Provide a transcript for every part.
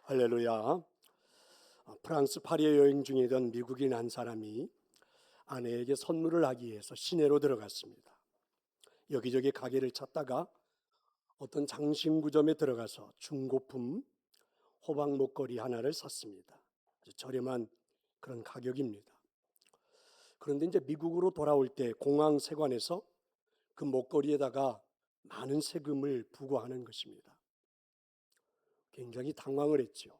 할렐루야. 프랑스 파리에 여행 중이던 미국인 한 사람이 아내에게 선물을 하기 위해서 시내로 들어갔습니다. 여기저기 가게를 찾다가 어떤 장신구점에 들어가서 중고품 호박 목걸이 하나를 샀습니다. 아주 저렴한 그런 가격입니다. 그런데 이제 미국으로 돌아올 때 공항 세관에서 그 목걸이에다가 많은 세금을 부과하는 것입니다. 굉장히 당황을 했죠.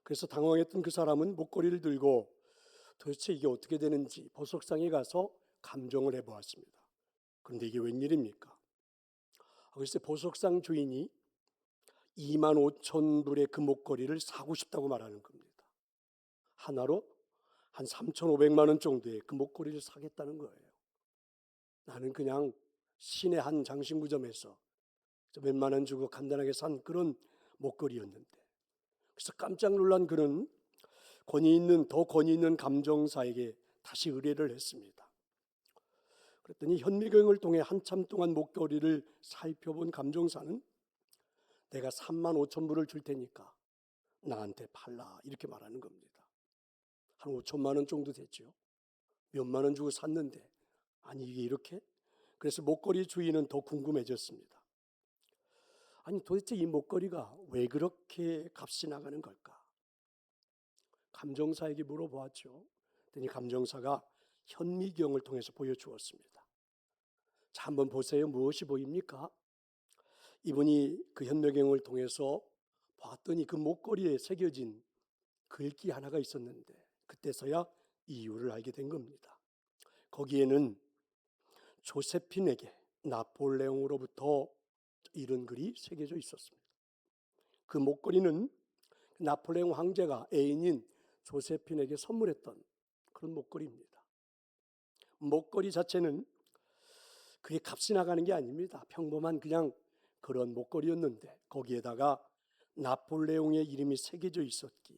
그래서 당황했던 그 사람은 목걸이를 들고 도대체 이게 어떻게 되는지 보석상에 가서 감정을 해보았습니다. 그런데 이게 웬일입니까? 글쎄 보석상 주인이 2만 5천 불의 그 목걸이를 사고 싶다고 말하는 겁니다. 하나로 한 3,500만 원 정도의 그 목걸이를 사겠다는 거예요. 나는 그냥 시내 한 장신구점에서 몇만 원 주고 간단하게 산 그런 목걸이였는데, 그래서 깜짝 놀란 그는 더 권위 있는 감정사에게 다시 의뢰를 했습니다. 그랬더니 현미경을 통해 한참 동안 목걸이를 살펴본 감정사는 내가 3만 5천 불을 줄 테니까 나한테 팔라 이렇게 말하는 겁니다. 한 5천만 원 정도 됐죠. 몇만 원 주고 샀는데 아니 이게 이렇게? 그래서 목걸이 주인은 더 궁금해졌습니다. 아니 도대체 이 목걸이가 왜 그렇게 값이 나가는 걸까? 감정사에게 물어보았죠. 그랬더니 감정사가 현미경을 통해서 보여주었습니다. 자, 한번 보세요. 무엇이 보입니까? 이분이 그 현미경을 통해서 봤더니 그 목걸이에 새겨진 글귀 하나가 있었는데 그때서야 이유를 알게 된 겁니다. 거기에는 조세핀에게 나폴레옹으로부터 이런 글이 새겨져 있었습니다. 그 목걸이는 나폴레옹 황제가 애인인 조세핀에게 선물했던 그런 목걸이입니다. 목걸이 자체는 그게 값이 나가는 게 아닙니다. 평범한 그냥 그런 목걸이였는데 거기에다가 나폴레옹의 이름이 새겨져 있었기에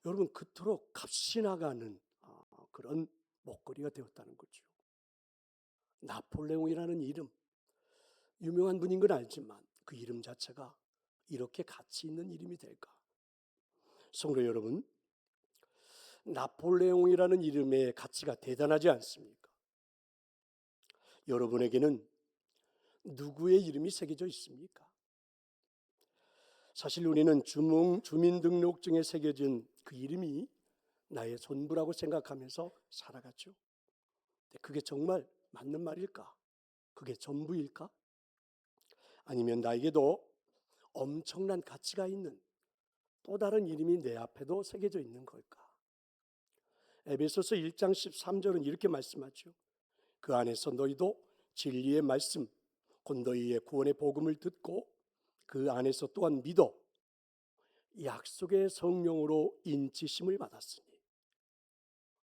여러분 그토록 값이 나가는 그런 목걸이가 되었다는 거죠. 나폴레옹이라는 이름, 유명한 분인 건 알지만 그 이름 자체가 이렇게 가치 있는 이름이 될까? 성도 여러분, 나폴레옹이라는 이름의 가치가 대단하지 않습니까? 여러분에게는 누구의 이름이 새겨져 있습니까? 사실 우리는 주민등록증에 새겨진 그 이름이 나의 전부라고 생각하면서 살아갔죠. 그게 정말 맞는 말일까? 그게 전부일까? 아니면 나에게도 엄청난 가치가 있는 또 다른 이름이 내 앞에도 새겨져 있는 걸까? 에베소서 1장 13절은 이렇게 말씀하죠. 그 안에서 너희도 진리의 말씀, 곧 너희의 구원의 복음을 듣고 그 안에서 또한 믿어 약속의 성령으로 인치심을 받았으니.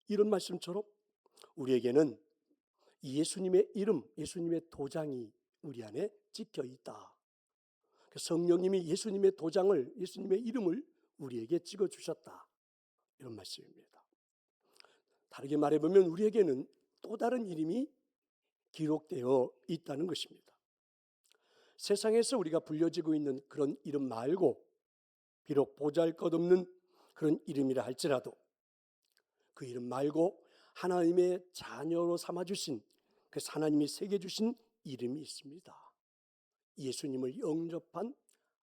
이런 말씀처럼 우리에게는 예수님의 이름, 예수님의 도장이 우리 안에 찍혀 있다. 성령님이 예수님의 도장을, 예수님의 이름을 우리에게 찍어 주셨다. 이런 말씀입니다. 다르게 말해보면 우리에게는 또 다른 이름이 기록되어 있다는 것입니다. 세상에서 우리가 불려지고 있는 그런 이름 말고 비록 보잘것없는 그런 이름이라 할지라도 그 이름 말고 하나님의 자녀로 삼아주신, 그 하나님이 새겨주신 이름이 있습니다. 예수님을 영접한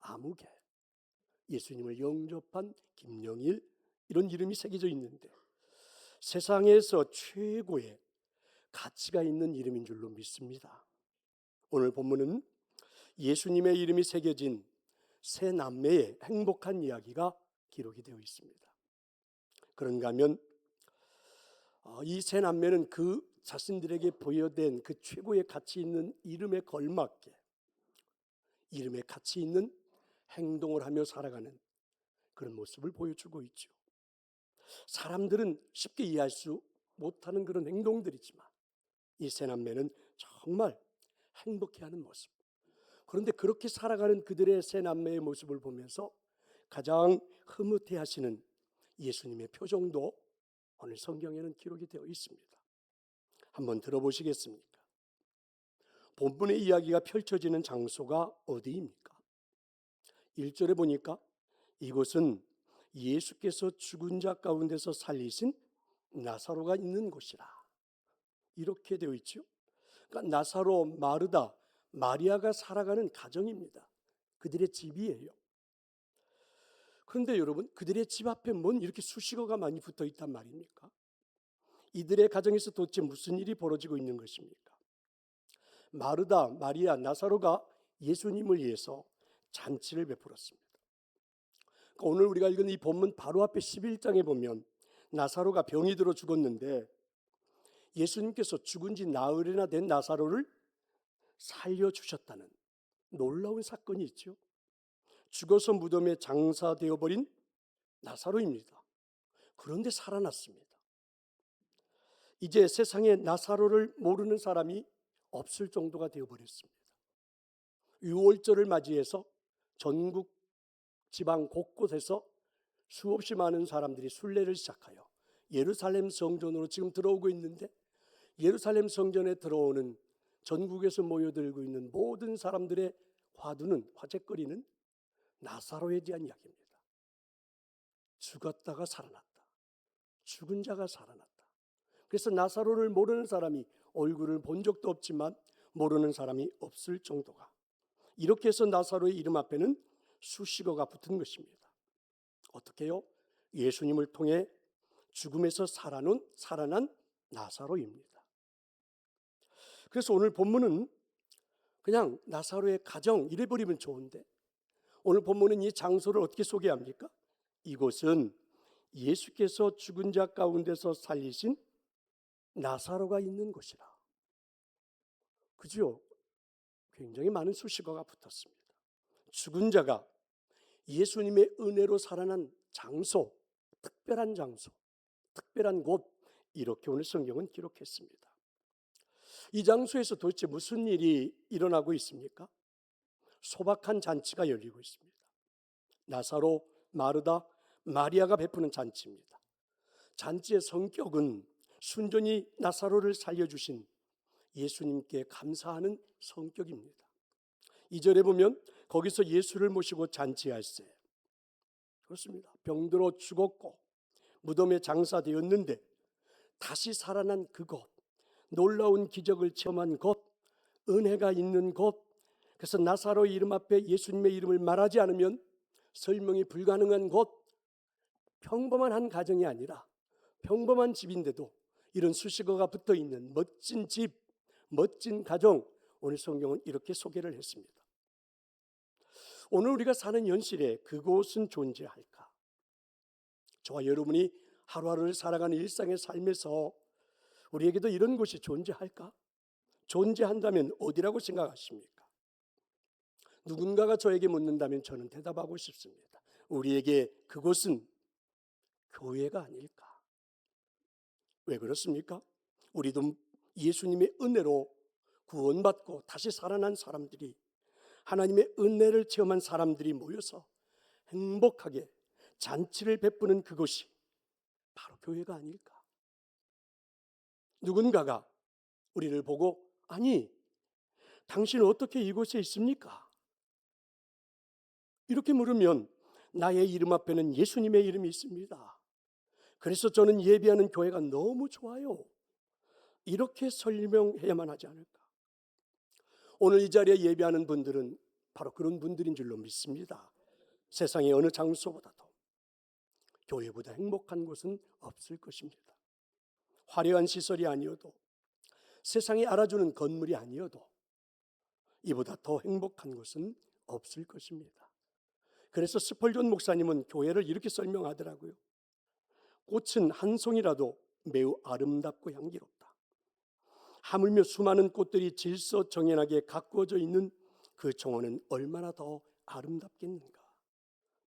아무개, 예수님을 영접한 김영일, 이런 이름이 새겨져 있는데 세상에서 최고의 가치가 있는 이름인 줄로 믿습니다. 오늘 본문은 예수님의 이름이 새겨진 세 남매의 행복한 이야기가 기록이 되어 있습니다. 그런가 하면 이 세 남매는 그 자신들에게 보여된 그 최고의 가치 있는 이름에 걸맞게 이름에 가치 있는 행동을 하며 살아가는 그런 모습을 보여주고 있죠. 사람들은 쉽게 이해할 수 못하는 그런 행동들이지만 이 세 남매는 정말 행복해하는 모습. 그런데 그렇게 살아가는 그들의 세 남매의 모습을 보면서 가장 흐뭇해하시는 예수님의 표정도 오늘 성경에는 기록이 되어 있습니다. 한번 들어보시겠습니까? 본문의 이야기가 펼쳐지는 장소가 어디입니까? 1절에 보니까 이곳은 예수께서 죽은 자 가운데서 살리신 나사로가 있는 곳이라. 이렇게 되어 있죠. 그러니까 나사로, 마르다, 마리아가 살아가는 가정입니다. 그들의 집이에요. 그런데 여러분, 그들의 집 앞에 뭔 이렇게 수식어가 많이 붙어 있단 말입니까? 이들의 가정에서 도대체 무슨 일이 벌어지고 있는 것입니까? 마르다, 마리아, 나사로가 예수님을 위해서 잔치를 베풀었습니다. 그러니까 오늘 우리가 읽은 이 본문 바로 앞에 11장에 보면 나사로가 병이 들어 죽었는데 예수님께서 죽은 지 나흘이나 된 나사로를 살려주셨다는 놀라운 사건이 있죠. 죽어서 무덤에 장사되어 버린 나사로입니다. 그런데 살아났습니다. 이제 세상에 나사로를 모르는 사람이 없을 정도가 되어버렸습니다. 유월절을 맞이해서 전국 지방 곳곳에서 수없이 많은 사람들이 순례를 시작하여 예루살렘 성전으로 지금 들어오고 있는데, 예루살렘 성전에 들어오는 전국에서 모여들고 있는 모든 사람들의 화두는, 화제거리는 나사로에 대한 이야기입니다. 죽었다가 살아났다. 죽은 자가 살아났다. 그래서 나사로를 모르는 사람이, 얼굴을 본 적도 없지만 모르는 사람이 없을 정도가, 이렇게 해서 나사로의 이름 앞에는 수식어가 붙은 것입니다. 어떻게요? 예수님을 통해 죽음에서 살아난 나사로입니다. 그래서 오늘 본문은 그냥 나사로의 가정 이래 버리면 좋은데, 오늘 본문은 이 장소를 어떻게 소개합니까? 이곳은 예수께서 죽은 자 가운데서 살리신 나사로가 있는 곳이라. 그죠? 굉장히 많은 수식어가 붙었습니다. 죽은 자가 예수님의 은혜로 살아난 장소, 특별한 장소, 특별한 곳, 이렇게 오늘 성경은 기록했습니다. 이 장소에서 도대체 무슨 일이 일어나고 있습니까? 소박한 잔치가 열리고 있습니다. 나사로, 마르다, 마리아가 베푸는 잔치입니다. 잔치의 성격은 순전히 나사로를 살려주신 예수님께 감사하는 성격입니다. 2절에 보면 거기서 예수를 모시고 잔치할세, 그렇습니다. 병들어 죽었고 무덤에 장사되었는데 다시 살아난 그곳, 놀라운 기적을 체험한 곳, 은혜가 있는 곳, 그래서 나사로의 이름 앞에 예수님의 이름을 말하지 않으면 설명이 불가능한 곳, 평범한 한 가정이 아니라 평범한 집인데도 이런 수식어가 붙어 있는 멋진 집, 멋진 가정, 오늘 성경은 이렇게 소개를 했습니다. 오늘 우리가 사는 현실에 그곳은 존재할까? 저와 여러분이 하루하루를 살아가는 일상의 삶에서 우리에게도 이런 곳이 존재할까? 존재한다면 어디라고 생각하십니까? 누군가가 저에게 묻는다면 저는 대답하고 싶습니다. 우리에게 그곳은 교회가 아닐까? 왜 그렇습니까? 우리도 예수님의 은혜로 구원받고 다시 살아난 사람들이, 하나님의 은혜를 체험한 사람들이 모여서 행복하게 잔치를 베푸는 그곳이 바로 교회가 아닐까? 누군가가 우리를 보고, 아니, 당신은 어떻게 이곳에 있습니까? 이렇게 물으면 나의 이름 앞에는 예수님의 이름이 있습니다. 그래서 저는 예배하는 교회가 너무 좋아요. 이렇게 설명해야만 하지 않을까? 오늘 이 자리에 예배하는 분들은 바로 그런 분들인 줄로 믿습니다. 세상의 어느 장소보다도 교회보다 행복한 곳은 없을 것입니다. 화려한 시설이 아니어도, 세상이 알아주는 건물이 아니어도 이보다 더 행복한 곳은 없을 것입니다. 그래서 스펄전 목사님은 교회를 이렇게 설명하더라고요. 꽃은 한 송이라도 매우 아름답고 향기롭다. 하물며 수많은 꽃들이 질서정연하게 가꾸어져 있는 그 정원은 얼마나 더 아름답겠는가.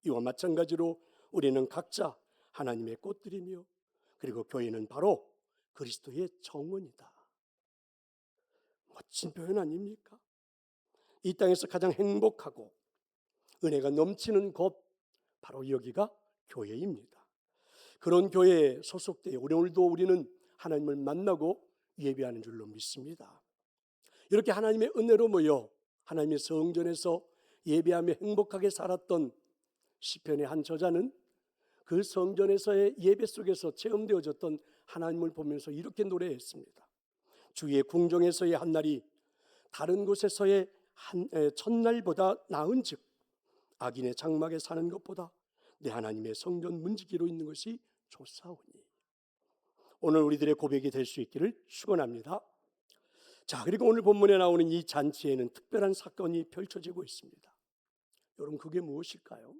이와 마찬가지로 우리는 각자 하나님의 꽃들이며, 그리고 교회는 바로 그리스도의 정원이다. 멋진 표현 아닙니까? 이 땅에서 가장 행복하고 은혜가 넘치는 곳, 바로 여기가 교회입니다. 그런 교회에 소속되어 오늘도 우리는 하나님을 만나고 예배하는 줄로 믿습니다. 이렇게 하나님의 은혜로 모여 하나님의 성전에서 예배하며 행복하게 살았던 시편의 한 저자는 그 성전에서의 예배 속에서 체험되어졌던 하나님을 보면서 이렇게 노래했습니다. 주의 궁정에서의 한날이 다른 곳에서의 첫날보다 나은즉 악인의 장막에 사는 것보다 내 하나님의 성전 문지기로 있는 것이 좋사오니. 오늘 우리들의 고백이 될 수 있기를 축원합니다. 자, 그리고 오늘 본문에 나오는 이 잔치에는 특별한 사건이 펼쳐지고 있습니다. 여러분, 그게 무엇일까요?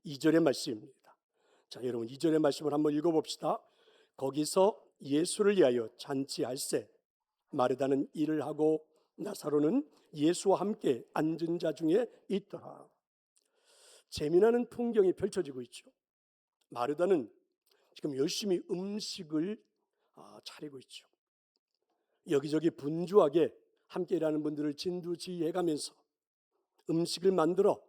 2절의 말씀입니다. 자, 여러분 2절의 말씀을 한번 읽어봅시다. 거기서 예수를 위하여 잔치할세 마르다는 일을 하고 나사로는 예수와 함께 앉은 자 중에 있더라. 재미나는 풍경이 펼쳐지고 있죠. 마르다는 지금 열심히 음식을 차리고 있죠. 여기저기 분주하게 함께 일하는 분들을 진두지휘해가면서 음식을 만들어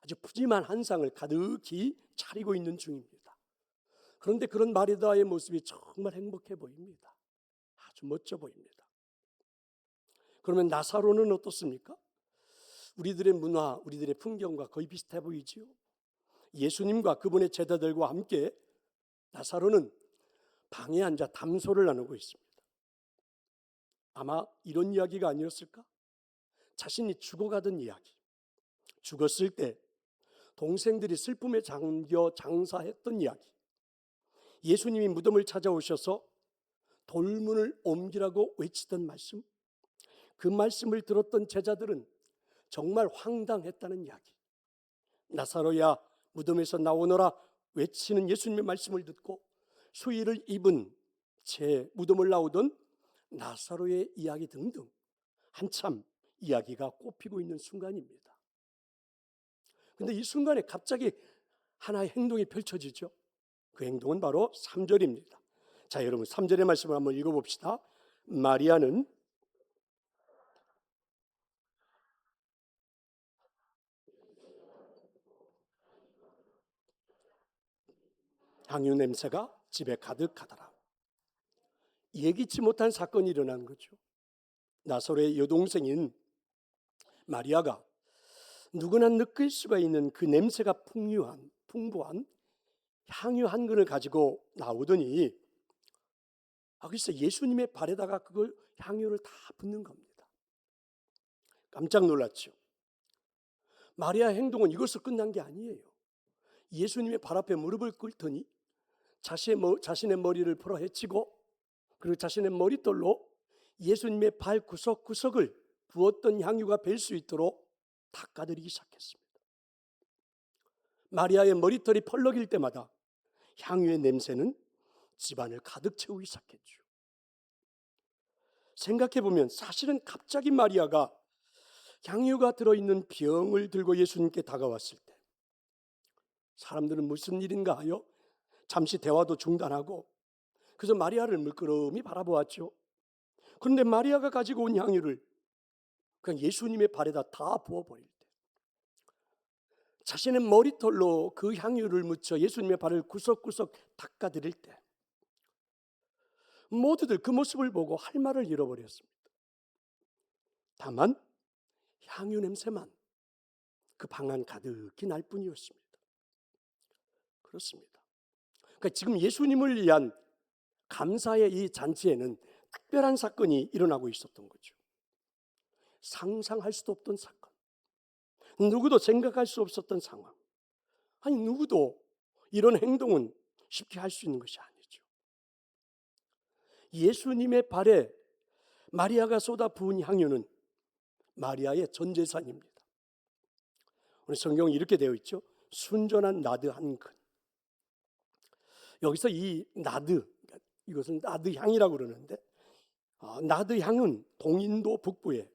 아주 푸짐한 한상을 가득히 차리고 있는 중입니다. 그런데 그런 마르다의 모습이 정말 행복해 보입니다. 아주 멋져 보입니다. 그러면 나사로는 어떻습니까? 우리들의 문화, 우리들의 풍경과 거의 비슷해 보이지요. 예수님과 그분의 제자들과 함께 나사로는 방에 앉아 담소를 나누고 있습니다. 아마 이런 이야기가 아니었을까? 자신이 죽어가던 이야기, 죽었을 때 동생들이 슬픔에 잠겨 장사했던 이야기, 예수님이 무덤을 찾아오셔서 돌문을 옮기라고 외치던 말씀, 그 말씀을 들었던 제자들은 정말 황당했다는 이야기, 나사로야 무덤에서 나오너라 외치는 예수님의 말씀을 듣고 수의를 입은 채 무덤을 나오던 나사로의 이야기 등등 한참 이야기가 꼽히고 있는 순간입니다. 그런데 이 순간에 갑자기 하나의 행동이 펼쳐지죠. 그 행동은 바로 3절입니다. 자, 여러분 3절의 말씀을 한번 읽어봅시다. 마리아는 향유 냄새가 집에 가득하더라. 예기치 못한 사건이 일어난 거죠. 나사로의 여동생인 마리아가 누구나 느낄 수가 있는 그 냄새가 풍부한 향유 한 근을 가지고 나오더니 글쎄 예수님의 발에다가 그걸 향유를 다 붓는 겁니다. 깜짝 놀랐죠. 마리아의 행동은 이것으로 끝난 게 아니에요. 예수님의 발 앞에 무릎을 꿇더니 자신의 머리를 풀어 헤치고 그리고 자신의 머릿돌로 예수님의 발 구석구석을 부었던 향유가 뵐 수 있도록 닦아드리기 시작했습니다. 마리아의 머리털이 펄럭일 때마다 향유의 냄새는 집안을 가득 채우기 시작했죠. 생각해보면 사실은 갑자기 마리아가 향유가 들어있는 병을 들고 예수님께 다가왔을 때 사람들은 무슨 일인가 하여 잠시 대화도 중단하고 그래서 마리아를 물끄러미 바라보았죠. 그런데 마리아가 가지고 온 향유를 그냥 예수님의 발에다 다 부어버릴 때 자신의 머리털로 그 향유를 묻혀 예수님의 발을 구석구석 닦아드릴 때 모두들 그 모습을 보고 할 말을 잃어버렸습니다. 다만 향유 냄새만 그 방 안 가득히 날 뿐이었습니다. 그렇습니다. 그러니까 지금 예수님을 위한 감사의 이 잔치에는 특별한 사건이 일어나고 있었던 거죠. 상상할 수도 없던 사건, 누구도 생각할 수 없었던 상황. 아니 누구도 이런 행동은 쉽게 할 수 있는 것이 아니죠. 예수님의 발에 마리아가 쏟아 부은 향유는 마리아의 전 재산입니다. 오늘 성경에 이렇게 되어 있죠. 순전한 나드 한 근. 여기서 이 나드, 이것은 나드 향이라고 그러는데 나드 향은 동인도 북부에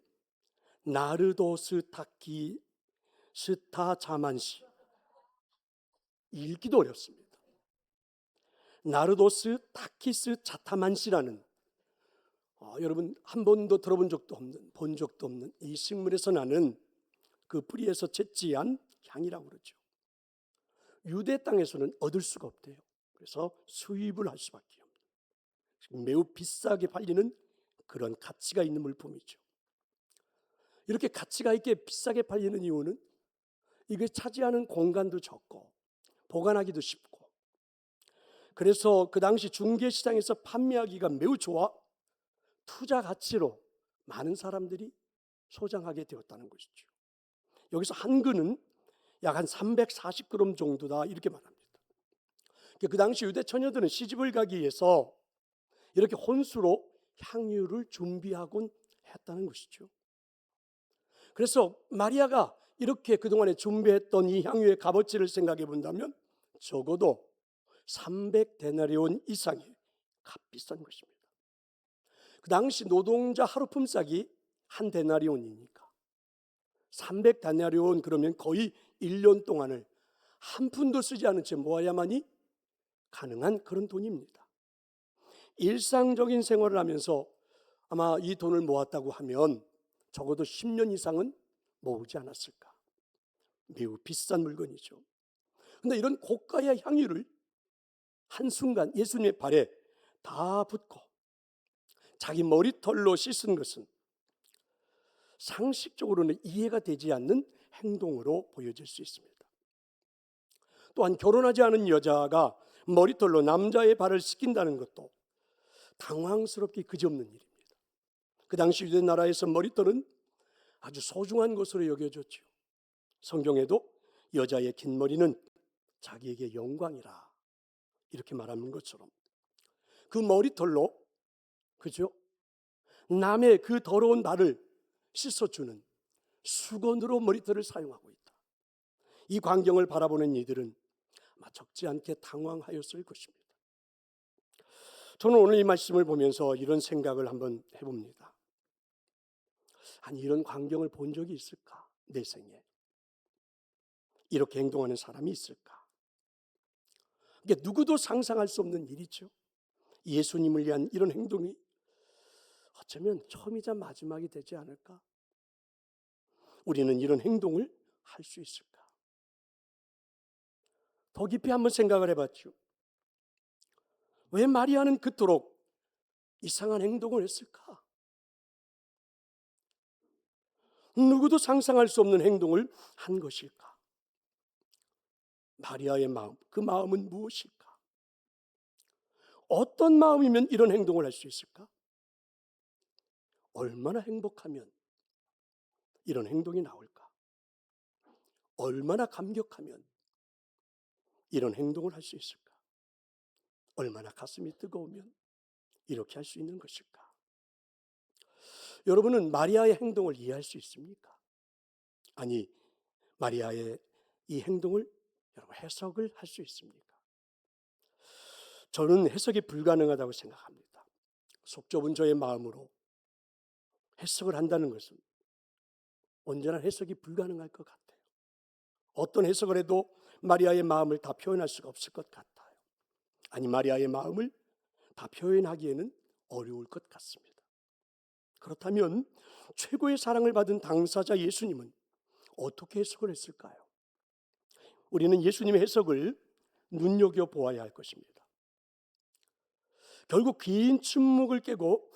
나르도스 타키 스타자만시, 읽기도 어렵습니다. 나르도스 타키스 자타만시라는 여러분 한 번도 들어본 적도 없는, 본 적도 없는 이 식물에서 나는 그 뿌리에서 채취한 향이라고 그러죠. 유대 땅에서는 얻을 수가 없대요. 그래서 수입을 할 수밖에 없는 매우 비싸게 팔리는 그런 가치가 있는 물품이죠. 이렇게 가치가 있게 비싸게 팔리는 이유는 이게 차지하는 공간도 적고 보관하기도 쉽고, 그래서 그 당시 중개시장에서 판매하기가 매우 좋아 투자 가치로 많은 사람들이 소장하게 되었다는 것이죠. 여기서 한 근은 약 한 340g 정도다 이렇게 말합니다. 그 당시 유대 처녀들은 시집을 가기 위해서 이렇게 혼수로 향유를 준비하곤 했다는 것이죠. 그래서 마리아가 이렇게 그동안에 준비했던 이 향유의 값어치를 생각해 본다면 적어도 300데나리온 이상의 값비싼 것입니다. 그 당시 노동자 하루 품삯이 한 데나리온이니까 300데나리온, 그러면 거의 1년 동안을 한 푼도 쓰지 않은 채 모아야만이 가능한 그런 돈입니다. 일상적인 생활을 하면서 아마 이 돈을 모았다고 하면 적어도 10년 이상은 모으지 않았을까. 매우 비싼 물건이죠. 그런데 이런 고가의 향유를 한순간 예수님의 발에 다 붓고 자기 머리털로 씻은 것은 상식적으로는 이해가 되지 않는 행동으로 보여질 수 있습니다. 또한 결혼하지 않은 여자가 머리털로 남자의 발을 씻긴다는 것도 당황스럽기 그지없는 일입니다. 그 당시 유대 나라에서 머리털은 아주 소중한 것으로 여겨졌죠. 성경에도 여자의 긴 머리는 자기에게 영광이라 이렇게 말하는 것처럼 그 머리털로, 그죠? 남의 그 더러운 발을 씻어주는 수건으로 머리털을 사용하고 있다. 이 광경을 바라보는 이들은 아마 적지 않게 당황하였을 것입니다. 저는 오늘 이 말씀을 보면서 이런 생각을 한번 해봅니다. 아니, 이런 광경을 본 적이 있을까? 내 생에 이렇게 행동하는 사람이 있을까? 이게 누구도 상상할 수 없는 일이죠. 예수님을 위한 이런 행동이 어쩌면 처음이자 마지막이 되지 않을까? 우리는 이런 행동을 할 수 있을까? 더 깊이 한번 생각을 해봤죠. 왜 마리아는 그토록 이상한 행동을 했을까? 누구도 상상할 수 없는 행동을 한 것일까? 마리아의 마음, 그 마음은 무엇일까? 어떤 마음이면 이런 행동을 할 수 있을까? 얼마나 행복하면 이런 행동이 나올까? 얼마나 감격하면 이런 행동을 할 수 있을까? 얼마나 가슴이 뜨거우면 이렇게 할 수 있는 것일까? 여러분은 마리아의 행동을 이해할 수 있습니까? 아니, 마리아의 이 행동을 여러분 해석을 할 수 있습니까? 저는 해석이 불가능하다고 생각합니다. 속 좁은 저의 마음으로 해석을 한다는 것은 언제나 해석이 불가능할 것 같아요. 어떤 해석을 해도 마리아의 마음을 다 표현할 수가 없을 것 같아요. 아니, 마리아의 마음을 다 표현하기에는 어려울 것 같습니다. 그렇다면 최고의 사랑을 받은 당사자 예수님은 어떻게 해석을 했을까요? 우리는 예수님의 해석을 눈여겨보아야 할 것입니다. 결국 긴 침묵을 깨고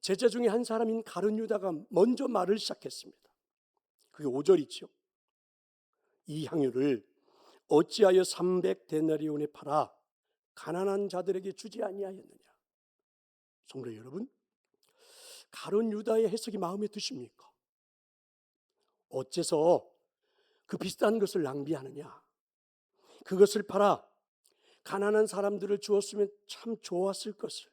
제자 중에 한 사람인 가룟 유다가 먼저 말을 시작했습니다. 그게 5절이죠. 이 향유를 어찌하여 300데나리온에 팔아 가난한 자들에게 주지 아니하였느냐. 성도 여러분, 가룟 유다의 해석이 마음에 드십니까? 어째서 그 비싼 것을 낭비하느냐? 그것을 팔아 가난한 사람들을 주었으면 참 좋았을 것을.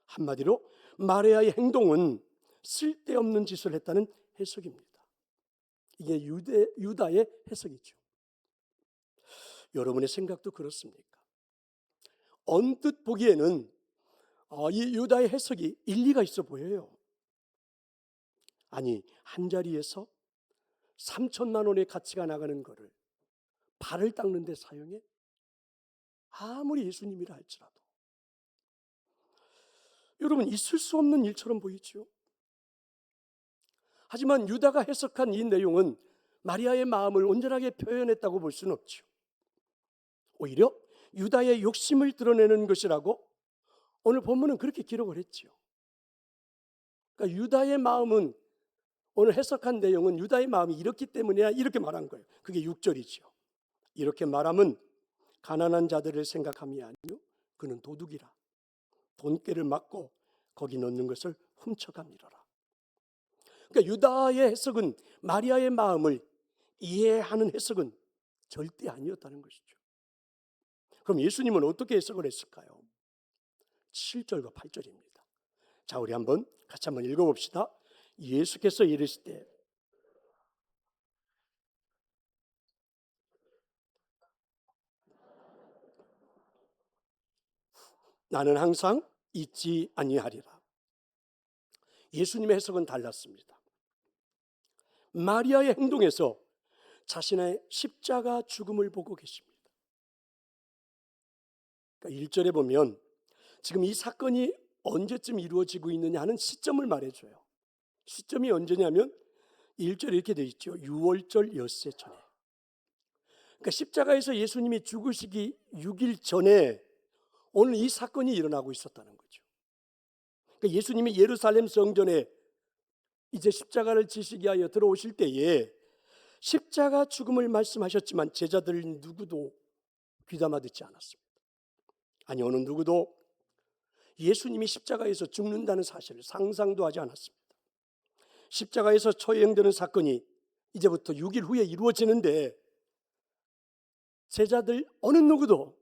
한마디로 마리아의 행동은 쓸데없는 짓을 했다는 해석입니다. 이게 유다의 해석이죠. 여러분의 생각도 그렇습니까? 언뜻 보기에는 이 유다의 해석이 일리가 있어 보여요. 아니, 한 자리에서 3천만 원의 가치가 나가는 거를 발을 닦는 데 사용해? 아무리 예수님이라 할지라도 여러분, 있을 수 없는 일처럼 보이죠. 하지만 유다가 해석한 이 내용은 마리아의 마음을 온전하게 표현했다고 볼 수는 없죠. 오히려 유다의 욕심을 드러내는 것이라고 오늘 본문은 그렇게 기록을 했죠. 그러니까 유다의 마음은 오늘 해석한 내용은 유다의 마음이 이렇기 때문이야 이렇게 말한 거예요. 그게 6절이죠. 이렇게 말하면 가난한 자들을 생각함이 아니요 그는 도둑이라. 돈꾀를 맞고 거기 넣는 것을 훔쳐가미러라. 그러니까 유다의 해석은 마리아의 마음을 이해하는 해석은 절대 아니었다는 것이죠. 그럼 예수님은 어떻게 해석을 했을까요? 7절과 8절입니다. 자, 우리 같이 한번 읽어봅시다. 예수께서 이르시되 나는 항상 잊지 아니하리라. 예수님의 해석은 달랐습니다. 마리아의 행동에서 자신의 십자가 죽음을 보고 계십니다. 그러니까 1절에 보면 지금 이 사건이 언제쯤 이루어지고 있느냐 하는 시점을 말해줘요. 시점이 언제냐면 1절에 이렇게 되어 있죠. 6월절 엿새 전에. 그러니까 십자가에서 예수님이 죽으시기 6일 전에 오늘 이 사건이 일어나고 있었다는 거죠. 그러니까 예수님이 예루살렘 성전에 이제 십자가를 지시기 하여 들어오실 때에 십자가 죽음을 말씀하셨지만 제자들 누구도 귀담아 듣지 않았습니다. 아니, 어느 누구도 예수님이 십자가에서 죽는다는 사실을 상상도 하지 않았습니다. 십자가에서 처형되는 사건이 이제부터 6일 후에 이루어지는데 제자들 어느 누구도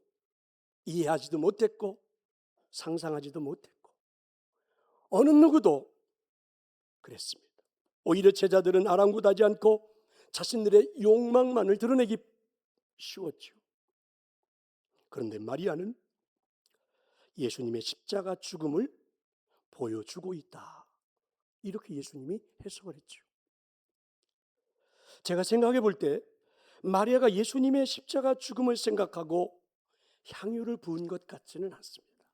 이해하지도 못했고 상상하지도 못했고 어느 누구도 그랬습니다. 오히려 제자들은 아랑곳하지 않고 자신들의 욕망만을 드러내기 쉬웠죠. 그런데 마리아는 예수님의 십자가 죽음을 보여주고 있다. 이렇게 예수님이 해석을 했죠. 제가 생각해 볼 때 마리아가 예수님의 십자가 죽음을 생각하고 향유를 부은 것 같지는 않습니다.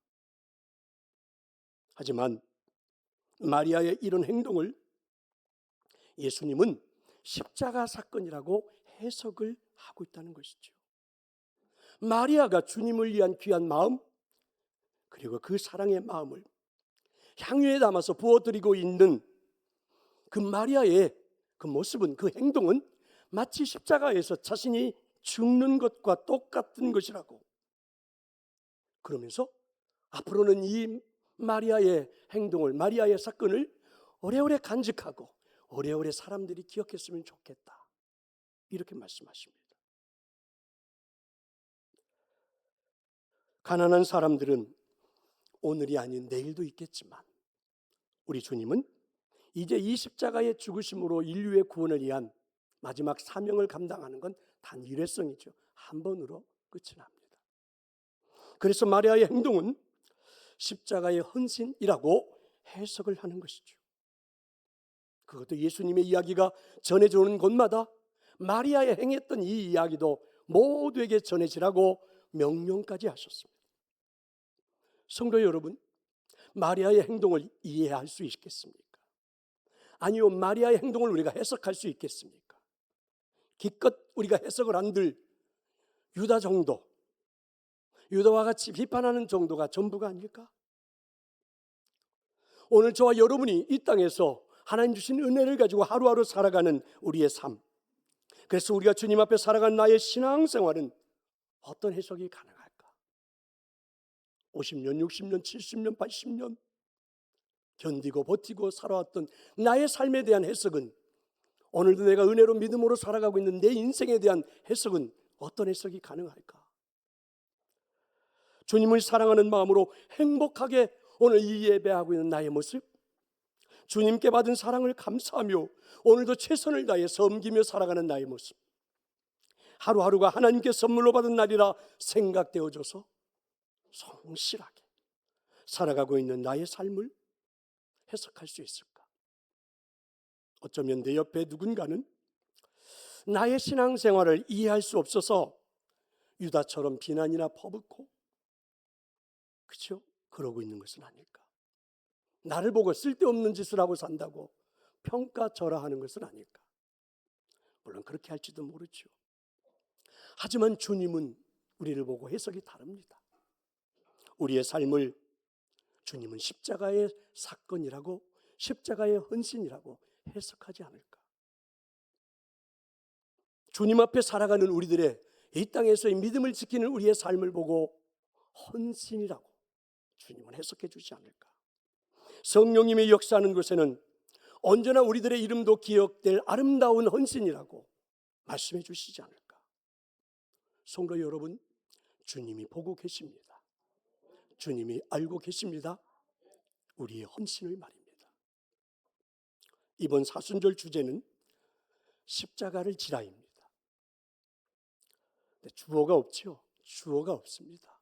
하지만 마리아의 이런 행동을 예수님은 십자가 사건이라고 해석을 하고 있다는 것이죠. 마리아가 주님을 위한 귀한 마음 그리고 그 사랑의 마음을 향유에 담아서 부어드리고 있는 그 마리아의 그 모습은, 그 행동은 마치 십자가에서 자신이 죽는 것과 똑같은 것이라고, 그러면서 앞으로는 이 마리아의 행동을, 마리아의 사건을 오래오래 간직하고 오래오래 사람들이 기억했으면 좋겠다, 이렇게 말씀하십니다. 가난한 사람들은 오늘이 아닌 내일도 있겠지만 우리 주님은 이제 이 십자가의 죽으심으로 인류의 구원을 위한 마지막 사명을 감당하는 건 단 일회성이죠. 한 번으로 끝이 납니다. 그래서 마리아의 행동은 십자가의 헌신이라고 해석을 하는 것이죠. 그것도 예수님의 이야기가 전해져 오는 곳마다 마리아의 행했던 이 이야기도 모두에게 전해지라고 명령까지 하셨습니다. 성도 여러분, 마리아의 행동을 이해할 수 있겠습니까? 아니요, 마리아의 행동을 우리가 해석할 수 있겠습니까? 기껏 우리가 해석을 한들 유다 정도, 유다와 같이 비판하는 정도가 전부가 아닐까? 오늘 저와 여러분이 이 땅에서 하나님 주신 은혜를 가지고 하루하루 살아가는 우리의 삶, 그래서 우리가 주님 앞에 살아가는 나의 신앙생활은 어떤 해석이 가능할까? 50년, 60년, 70년, 80년 견디고 버티고 살아왔던 나의 삶에 대한 해석은, 오늘도 내가 은혜로 믿음으로 살아가고 있는 내 인생에 대한 해석은 어떤 해석이 가능할까? 주님을 사랑하는 마음으로 행복하게 오늘 이 예배하고 있는 나의 모습, 주님께 받은 사랑을 감사하며 오늘도 최선을 다해 섬기며 살아가는 나의 모습, 하루하루가 하나님께 선물로 받은 날이라 생각되어져서 성실하게 살아가고 있는 나의 삶을 해석할 수 있을까? 어쩌면 내 옆에 누군가는 나의 신앙생활을 이해할 수 없어서 유다처럼 비난이나 퍼붓고, 그렇죠? 그러고 있는 것은 아닐까? 나를 보고 쓸데없는 짓을 하고 산다고 평가절하하는 것은 아닐까? 물론 그렇게 할지도 모르죠. 하지만 주님은 우리를 보고 해석이 다릅니다. 우리의 삶을 주님은 십자가의 사건이라고, 십자가의 헌신이라고 해석하지 않을까? 주님 앞에 살아가는 우리들의 이 땅에서의 믿음을 지키는 우리의 삶을 보고 헌신이라고 주님은 해석해 주지 않을까? 성령님의 역사하는 곳에는 언제나 우리들의 이름도 기억될 아름다운 헌신이라고 말씀해 주시지 않을까? 성도 여러분, 주님이 보고 계십니다. 주님이 알고 계십니다. 우리의 헌신을 말입니다. 이번 사순절 주제는 십자가를 지라입니다. 주어가 없죠. 주어가 없습니다.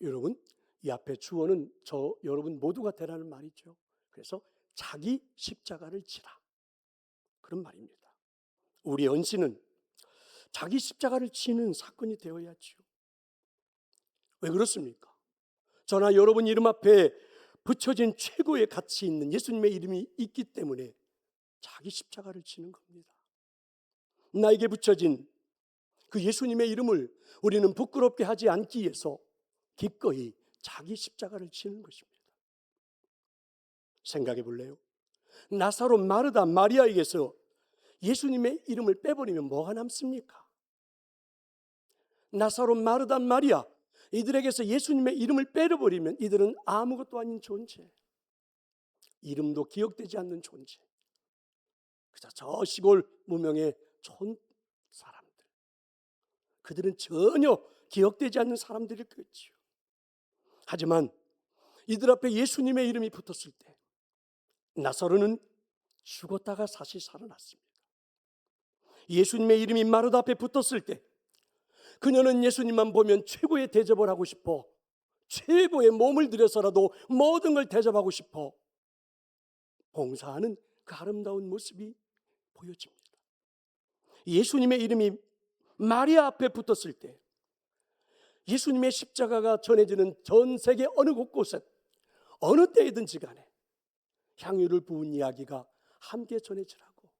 여러분, 이 앞에 주어는 저 여러분 모두가 되라는 말이죠. 그래서 자기 십자가를 지라, 그런 말입니다. 우리의 헌신은 자기 십자가를 지는 사건이 되어야지요. 왜 그렇습니까? 저나 여러분 이름 앞에 붙여진 최고의 가치 있는 예수님의 이름이 있기 때문에 자기 십자가를 지는 겁니다. 나에게 붙여진 그 예수님의 이름을 우리는 부끄럽게 하지 않기 위해서 기꺼이 자기 십자가를 지는 것입니다. 생각해 볼래요? 나사로, 마르다, 마리아에게서 예수님의 이름을 빼버리면 뭐가 남습니까? 나사로, 마르다, 마리아 이들에게서 예수님의 이름을 빼버리면 이들은 아무것도 아닌 존재, 이름도 기억되지 않는 존재, 그저 저 시골 무명의 촌 사람들, 그들은 전혀 기억되지 않는 사람들일 거지요. 하지만 이들 앞에 예수님의 이름이 붙었을 때 나사로는 죽었다가 다시 살아났습니다. 예수님의 이름이 마르다 앞에 붙었을 때 그녀는 예수님만 보면 최고의 대접을 하고 싶어, 최고의 몸을 들여서라도 모든 걸 대접하고 싶어 봉사하는 그 아름다운 모습이 보여집니다. 예수님의 이름이 마리아 앞에 붙었을 때 예수님의 십자가가 전해지는 전 세계 어느 곳곳에 어느 때이든지 간에 향유를 부은 이야기가 함께 전해지라고,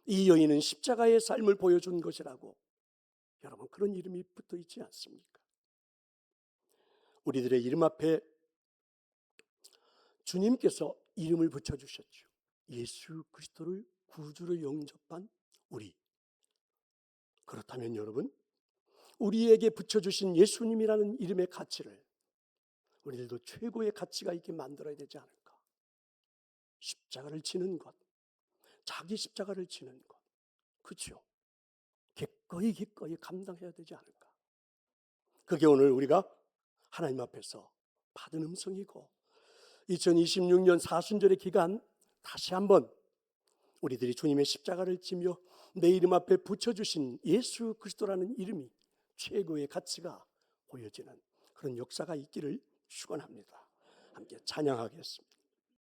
이 여인은 십자가의 삶을 보여준 것이라고, 여러분 그런 이름이 붙어 있지 않습니까? 우리들의 이름 앞에 주님께서 이름을 붙여주셨죠. 예수 그리스도를 구주로 영접한 우리. 그렇다면 여러분, 우리에게 붙여주신 예수님이라는 이름의 가치를 우리들도 최고의 가치가 있게 만들어야 되지 않을까? 십자가를 지는 것, 자기 십자가를 지는 것, 그렇죠? 기꺼이 감당해야 되지 않을까? 그게 오늘 우리가 하나님 앞에서 받은 음성이고, 2026년 사순절의 기간 다시 한번 우리들이 주님의 십자가를 지며 내 이름 앞에 붙여주신 예수 그리스도라는 이름이 최고의 가치가 보여지는 그런 역사가 있기를 축원합니다. 함께 찬양하겠습니다.